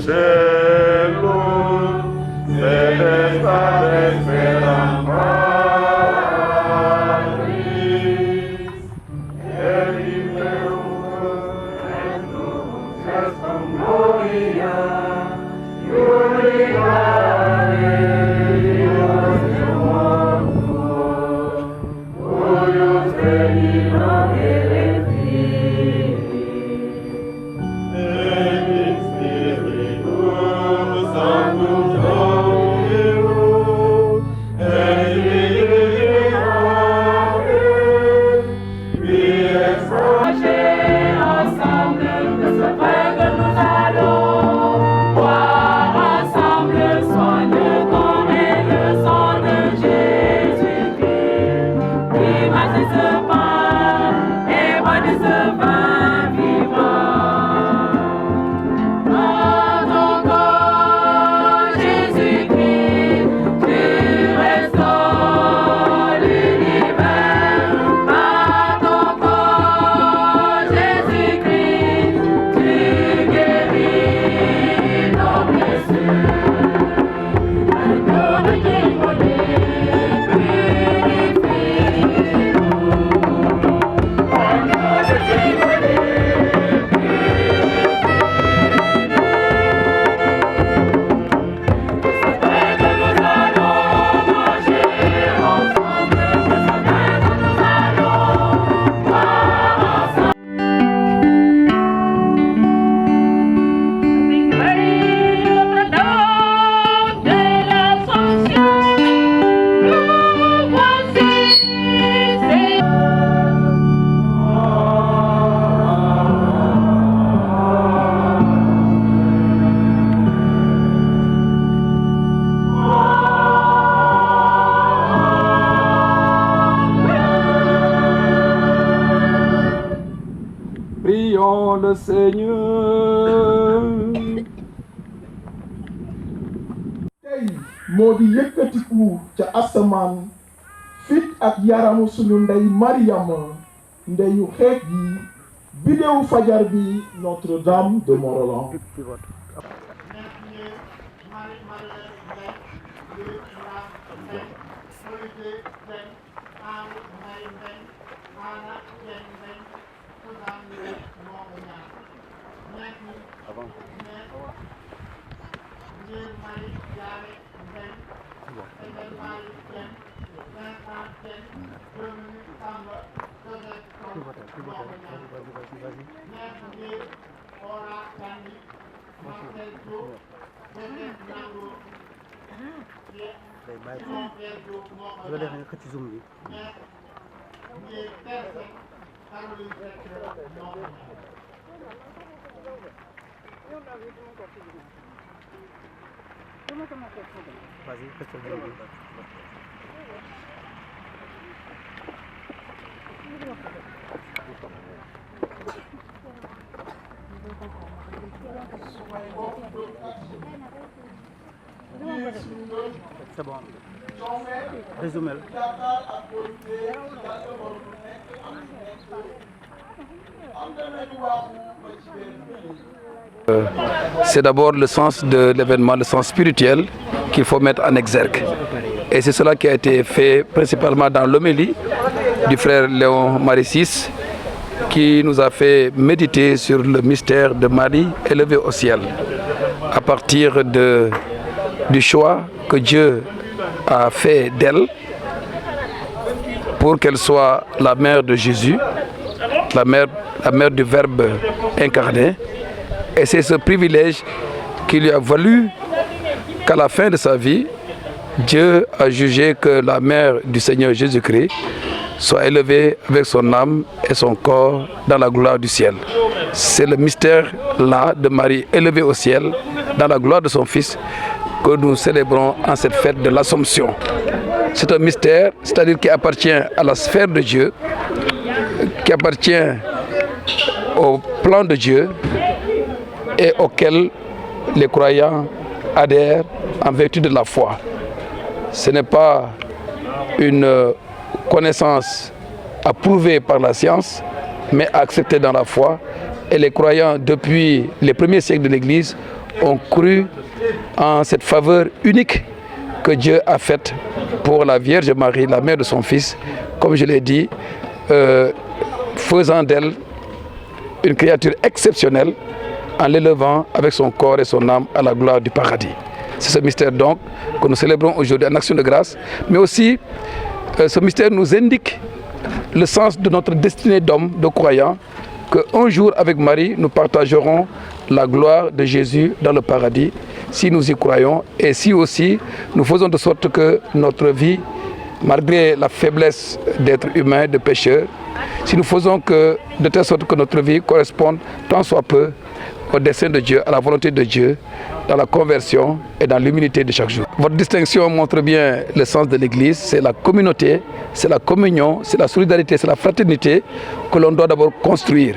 cielo, celestial esperanza. Prions le Seigneur. tey moo di yëkkatiku ca asamaan fit ak yaramu sunu ndey Mariama ndeyu xeet yi bidéewu fajar bi Notre-Dame de Mont-Rolland. C'est bon. Résumé. C'est d'abord le sens de l'événement, le sens spirituel qu'il faut mettre en exergue. Et c'est cela qui a été fait principalement dans l'homélie du frère Léon Marie-VI, qui nous a fait méditer sur le mystère de Marie élevée au ciel, à partir du choix que Dieu a fait d'elle pour qu'elle soit la mère de Jésus, la mère du Verbe incarné. Et c'est ce privilège qui lui a valu qu'à la fin de sa vie, Dieu a jugé que la mère du Seigneur Jésus-Christ soit élevée avec son âme et son corps dans la gloire du ciel. C'est le mystère-là de Marie élevée au ciel, dans la gloire de son Fils, que nous célébrons en cette fête de l'Assomption. C'est un mystère, c'est-à-dire qui appartient à la sphère de Dieu, qui appartient au plan de Dieu et auquel les croyants adhèrent en vertu de la foi. Ce n'est pas une connaissance approuvée par la science, mais acceptée dans la foi. Et les croyants, depuis les premiers siècles de l'Église, ont cru en cette faveur unique que Dieu a faite pour la Vierge Marie, la mère de son Fils, comme je l'ai dit, faisant d'elle une créature exceptionnelle en l'élevant avec son corps et son âme à la gloire du paradis. C'est ce mystère donc que nous célébrons aujourd'hui en action de grâce, mais aussi ce mystère nous indique le sens de notre destinée d'homme, de croyants, qu'un jour avec Marie, nous partagerons la gloire de Jésus dans le paradis, si nous y croyons, et si aussi nous faisons de sorte que notre vie, malgré la faiblesse d'être humain, de pécheurs, si nous faisons de telle sorte que notre vie corresponde tant soit peu au dessein de Dieu, à la volonté de Dieu, dans la conversion et dans l'humilité de chaque jour. Votre distinction montre bien le sens de l'Église, c'est la communauté, c'est la communion, c'est la solidarité, c'est la fraternité que l'on doit d'abord construire.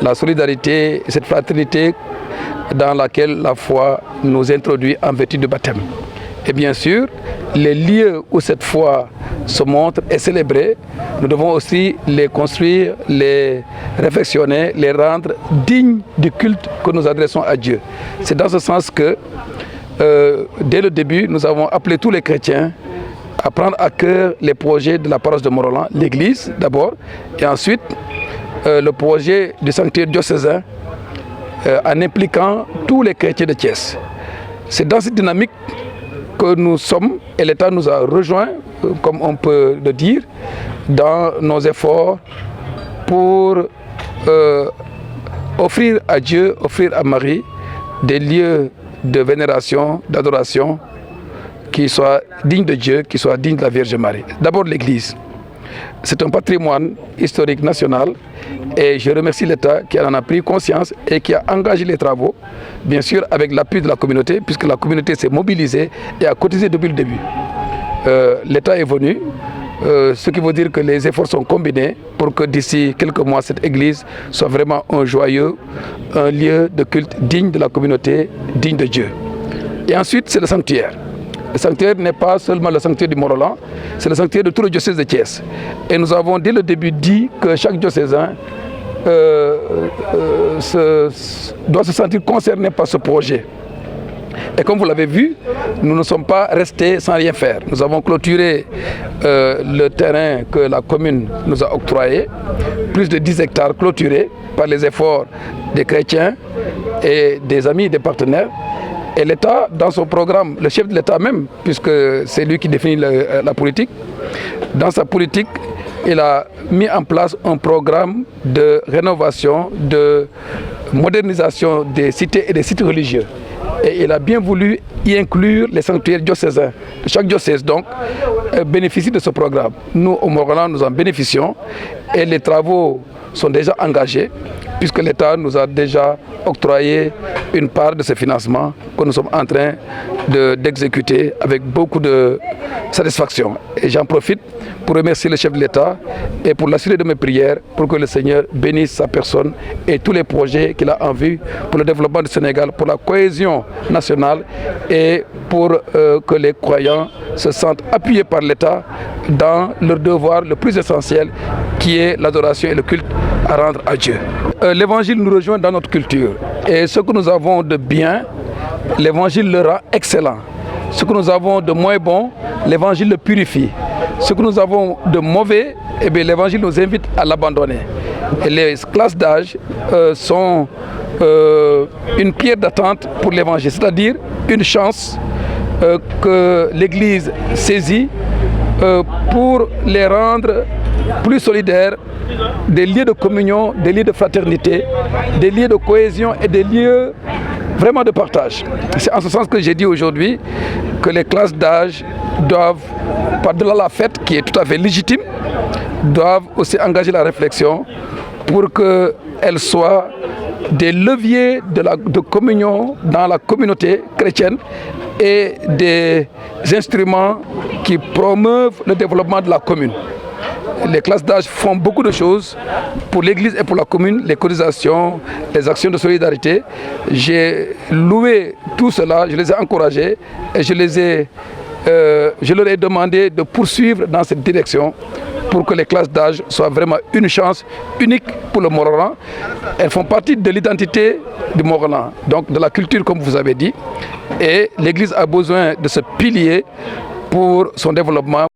La solidarité, cette fraternité dans laquelle la foi nous introduit en vertu du baptême. Et bien sûr, les lieux où cette foi se montre et célébrée, nous devons aussi les construire, les réfectionner, les rendre dignes du culte que nous adressons à Dieu. C'est dans ce sens que, dès le début, nous avons appelé tous les chrétiens à prendre à cœur les projets de la paroisse de Mont-Roland, l'Église d'abord, et ensuite le projet du sanctuaire diocésain en impliquant tous les chrétiens de Thiès. C'est dans cette dynamique que nous sommes, et l'État nous a rejoints, comme on peut le dire, dans nos efforts pour offrir à Dieu, offrir à Marie des lieux de vénération, d'adoration qui soient dignes de Dieu, qui soient dignes de la Vierge Marie. D'abord l'Église. C'est un patrimoine historique national et je remercie l'État qui en a pris conscience et qui a engagé les travaux, bien sûr avec l'appui de la communauté, puisque la communauté s'est mobilisée et a cotisé depuis le début. L'État est venu, ce qui veut dire que les efforts sont combinés pour que d'ici quelques mois, cette église soit vraiment un joyeux, un lieu de culte digne de la communauté, digne de Dieu. Et ensuite, c'est le sanctuaire. Le sanctuaire n'est pas seulement le sanctuaire du Mont-Roland, c'est le sanctuaire de tout le diocèse de Thiès. Et nous avons dès le début dit que chaque diocésain doit se sentir concerné par ce projet. Et comme vous l'avez vu, nous ne sommes pas restés sans rien faire. Nous avons clôturé le terrain que la commune nous a octroyé, plus de 10 hectares clôturés par les efforts des chrétiens et des amis et des partenaires. Et l'État, dans son programme, le chef de l'État même, puisque c'est lui qui définit la politique, dans sa politique, il a mis en place un programme de rénovation, de modernisation des cités et des sites religieux. Et il a bien voulu y inclure les sanctuaires diocésains. Chaque diocèse, donc, bénéficie de ce programme. Nous, au Mont-Roland, nous en bénéficions et les travaux sont déjà engagés, puisque l'État nous a déjà octroyé une part de ce financement que nous sommes en train d'exécuter avec beaucoup de satisfaction. Et j'en profite pour remercier le chef de l'État et pour l'assurer de mes prières pour que le Seigneur bénisse sa personne et tous les projets qu'il a en vue pour le développement du Sénégal, pour la cohésion nationale et pour que les croyants se sentent appuyés par l'État dans leur devoir le plus essentiel qui est l'adoration et le culte à rendre à Dieu. L'évangile nous rejoint dans notre culture et ce que nous avons de bien, l'évangile le rend excellent. Ce que nous avons de moins bon, l'évangile le purifie. Ce que nous avons de mauvais, eh bien, l'évangile nous invite à l'abandonner. Et les classes d'âge sont une pierre d'attente pour l'évangile, c'est-à-dire une chance que l'Église saisit pour les rendre plus solidaires, des lieux de communion, des lieux de fraternité, des lieux de cohésion et des lieux vraiment de partage. C'est en ce sens que j'ai dit aujourd'hui que les classes d'âge doivent, par-delà la fête qui est tout à fait légitime, doivent aussi engager la réflexion pour qu'elles soient des leviers de communion dans la communauté chrétienne et des instruments qui promeuvent le développement de la commune. Les classes d'âge font beaucoup de choses pour l'Église et pour la commune, les cotisations, les actions de solidarité. J'ai loué tout cela, je les ai encouragés et je leur ai demandé de poursuivre dans cette direction pour que les classes d'âge soient vraiment une chance unique pour le Morolan. Elles font partie de l'identité du Morolan, donc de la culture comme vous avez dit. Et l'Église a besoin de ce pilier pour son développement.